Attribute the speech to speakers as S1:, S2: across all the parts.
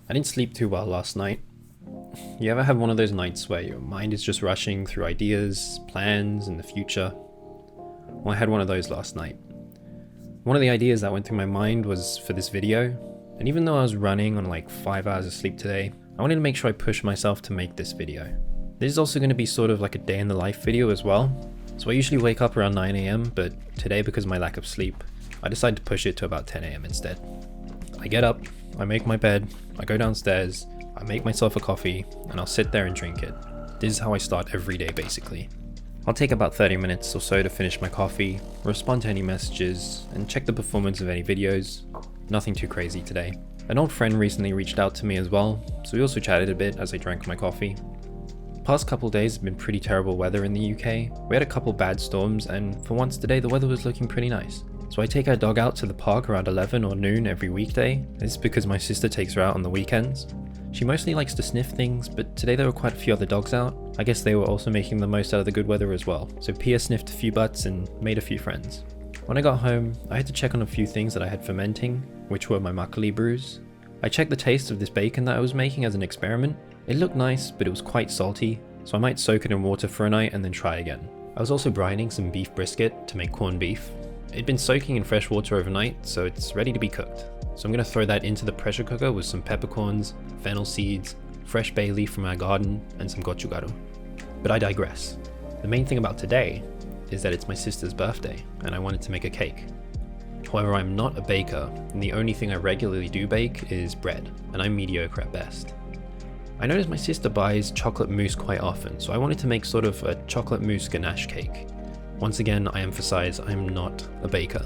S1: I didn't sleep too well last night. You ever have one of those nights where your mind is just rushing through ideas, plans, and the future? Well, I had one of those last night. One of the ideas that went through my mind was for this video, and even though I was running on like 5 hours of sleep today, I wanted to make sure I pushed myself to make this video. This is also going to be sort of like a day in the life video as well. So I usually wake up around 9 AM, but today because of my lack of sleep, I decided to push it to about 10 AM instead. I get up, I make my bed, I go downstairs, I make myself a coffee, and I'll sit there and drink it. This is how I start every day basically. I'll take about 30 minutes or so to finish my coffee, respond to any messages, and check the performance of any videos. Nothing too crazy today. An old friend recently reached out to me as well, so we also chatted a bit as I drank my coffee. Past couple days have been pretty terrible weather in the UK. We had a couple bad storms, and for once today the weather was looking pretty nice. So I take our dog out to the park around 11 or noon every weekday. This is because my sister takes her out on the weekends. She mostly likes to sniff things, but today there were quite a few other dogs out. I guess they were also making the most out of the good weather as well. So Pia sniffed a few butts and made a few friends. When I got home, I had to check on a few things that I had fermenting, which were my makgeolli brews. I checked the taste of this bacon that I was making as an experiment. It looked nice, but it was quite salty, so I might soak it in water for a night and then try again. I was also brining some beef brisket to make corned beef. It'd been soaking in fresh water overnight, so it's ready to be cooked. So I'm going to throw that into the pressure cooker with some peppercorns, fennel seeds, fresh bay leaf from our garden, and some gochugaru. But I digress. The main thing about today is that it's my sister's birthday, and I wanted to make a cake. However, I'm not a baker, and the only thing I regularly do bake is bread, and I'm mediocre at best. I noticed my sister buys chocolate mousse quite often, so I wanted to make sort of a chocolate mousse ganache cake. Once again, I emphasize I'm not a baker.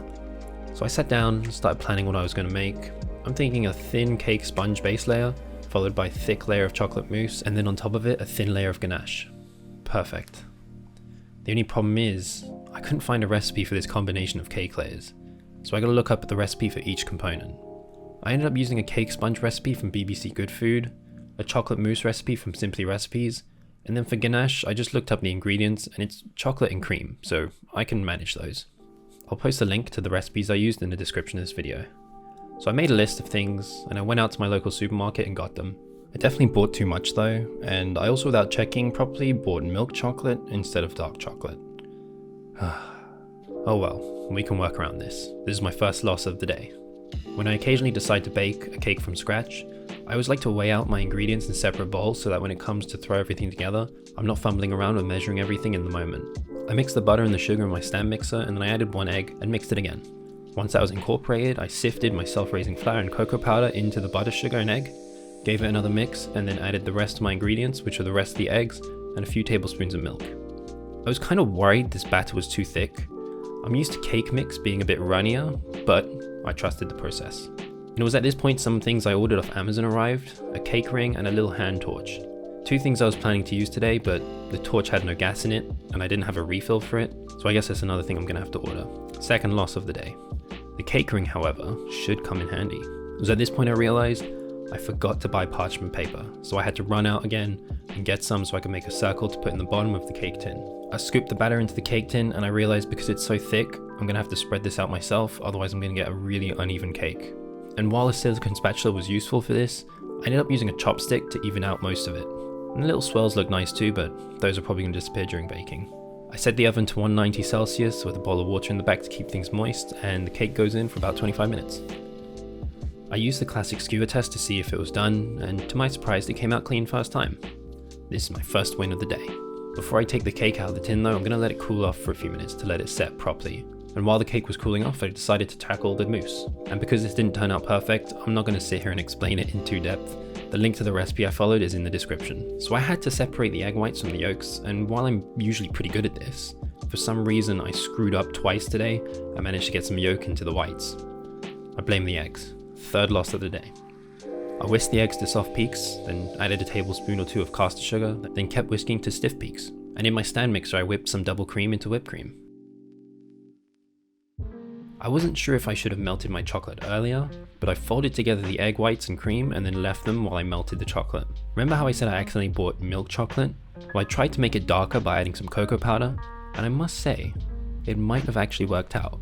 S1: So I sat down and started planning what I was going to make. I'm thinking a thin cake sponge base layer, followed by a thick layer of chocolate mousse, and then on top of it, a thin layer of ganache. Perfect. The only problem is, I couldn't find a recipe for this combination of cake layers, so I gotta look up the recipe for each component. I ended up using a cake sponge recipe from BBC Good Food, a chocolate mousse recipe from Simply Recipes, and then for ganache, I just looked up the ingredients and it's chocolate and cream, so I can manage those. I'll post a link to the recipes I used in the description of this video. So I made a list of things and I went out to my local supermarket and got them. I definitely bought too much though, and I also without checking properly bought milk chocolate instead of dark chocolate. Oh well, we can work around this. This is my first loss of the day. When I occasionally decide to bake a cake from scratch, I always like to weigh out my ingredients in separate bowls so that when it comes to throw everything together, I'm not fumbling around with measuring everything in the moment. I mixed the butter and the sugar in my stand mixer and then I added 1 egg and mixed it again. Once that was incorporated, I sifted my self-raising flour and cocoa powder into the butter, sugar and egg, gave it another mix and then added the rest of my ingredients, which are the rest of the eggs, and a few tablespoons of milk. I was kind of worried this batter was too thick. I'm used to cake mix being a bit runnier, but I trusted the process. And it was at this point some things I ordered off Amazon arrived, a cake ring and a little hand torch. 2 things I was planning to use today, but the torch had no gas in it and I didn't have a refill for it, so I guess that's another thing I'm gonna have to order. Second loss of the day. The cake ring, however, should come in handy. It was at this point I realized I forgot to buy parchment paper, so I had to run out again and get some so I could make a circle to put in the bottom of the cake tin. I scooped the batter into the cake tin and I realized because it's so thick, I'm gonna have to spread this out myself, otherwise I'm gonna get a really uneven cake. And while a silicone spatula was useful for this, I ended up using a chopstick to even out most of it. And the little swirls look nice too, but those are probably gonna disappear during baking. I set the oven to 190 Celsius with a bowl of water in the back to keep things moist, and the cake goes in for about 25 minutes. I used the classic skewer test to see if it was done, and to my surprise it came out clean first time. This is my first win of the day. Before I take the cake out of the tin though, I'm gonna let it cool off for a few minutes to let it set properly. And while the cake was cooling off, I decided to tackle the mousse. And because this didn't turn out perfect, I'm not gonna sit here and explain it in too depth. The link to the recipe I followed is in the description. So I had to separate the egg whites from the yolks, and while I'm usually pretty good at this, for some reason I screwed up twice today and managed to get some yolk into the whites. I blame the eggs. Third loss of the day. I whisked the eggs to soft peaks, then added a tablespoon or 2 of caster sugar, then kept whisking to stiff peaks. And in my stand mixer I whipped some double cream into whipped cream. I wasn't sure if I should have melted my chocolate earlier, but I folded together the egg whites and cream and then left them while I melted the chocolate. Remember how I said I accidentally bought milk chocolate? Well, I tried to make it darker by adding some cocoa powder, and I must say, it might have actually worked out.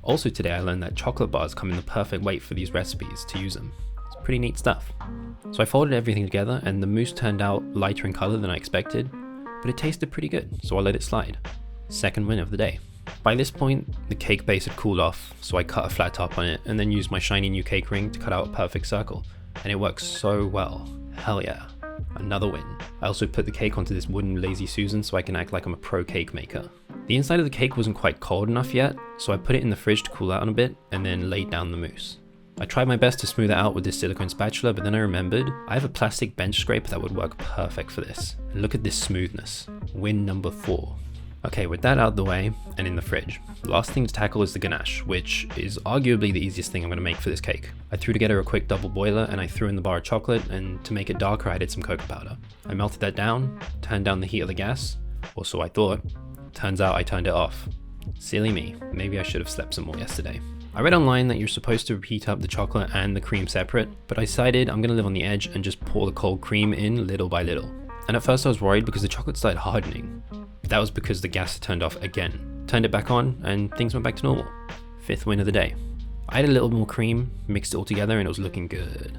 S1: Also today I learned that chocolate bars come in the perfect weight for these recipes to use them. It's Pretty neat stuff. So I folded everything together and the mousse turned out lighter in color than I expected, but it tasted pretty good, so I let it slide. Second win of the day. By this point, the cake base had cooled off, so I cut a flat top on it and then used my shiny new cake ring to cut out a perfect circle, and it works so well. Hell yeah. Another win. I also put the cake onto this wooden Lazy Susan so I can act like I'm a pro cake maker. The inside of the cake wasn't quite cold enough yet, so I put it in the fridge to cool out a bit and then laid down the mousse. I tried my best to smooth it out with this silicone spatula, but then I remembered I have a plastic bench scraper that would work perfect for this. And look at this smoothness. Win number 4. Okay, with that out of the way and in the fridge, the last thing to tackle is the ganache, which is arguably the easiest thing I'm going to make for this cake. I threw together a quick double boiler and I threw in the bar of chocolate, and to make it darker I added some cocoa powder. I melted that down, turned down the heat of the gas, or so I thought. Turns out I turned it off. Silly me, maybe I should have slept some more yesterday. I read online that you're supposed to heat up the chocolate and the cream separate, but I decided I'm going to live on the edge and just pour the cold cream in little by little. And at first I was worried because the chocolate started hardening. But that was because the gas had turned off again. Turned it back on and things went back to normal. 5th win of the day. I added a little more cream, mixed it all together, and it was looking good.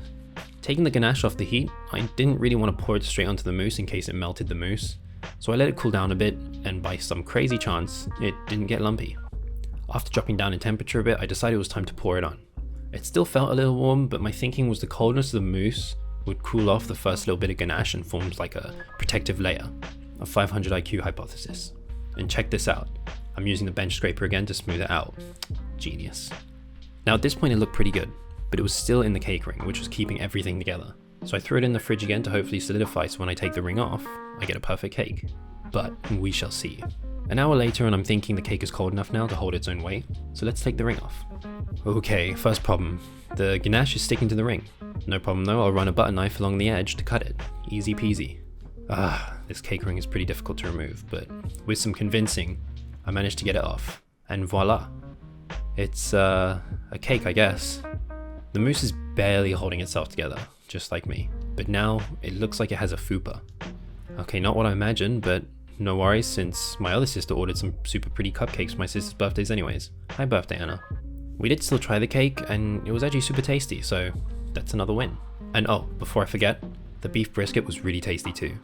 S1: Taking the ganache off the heat, I didn't really want to pour it straight onto the mousse in case it melted the mousse. So I let it cool down a bit, and by some crazy chance, it didn't get lumpy. After dropping down in temperature a bit, I decided it was time to pour it on. It still felt a little warm, but my thinking was the coldness of the mousse would cool off the first little bit of ganache and forms like a protective layer. A 500 IQ hypothesis. And check this out. I'm using the bench scraper again to smooth it out. Genius. Now at this point it looked pretty good, but it was still in the cake ring, which was keeping everything together. So I threw it in the fridge again to hopefully solidify, so when I take the ring off, I get a perfect cake. But we shall see. An hour later and I'm thinking the cake is cold enough now to hold its own weight, so let's take the ring off. Okay, first problem. The ganache is sticking to the ring. No problem though, I'll run a butter knife along the edge to cut it. Easy peasy. This cake ring is pretty difficult to remove, but with some convincing, I managed to get it off. And voila. It's a cake, I guess. The mousse is barely holding itself together, just like me. But now, it looks like it has a fupa. Okay, not what I imagined, but no worries since my other sister ordered some super pretty cupcakes for my sister's birthdays anyways. Hi birthday, Anna. We did still try the cake, and it was actually super tasty, so that's another win. And oh, before I forget, the beef brisket was really tasty too.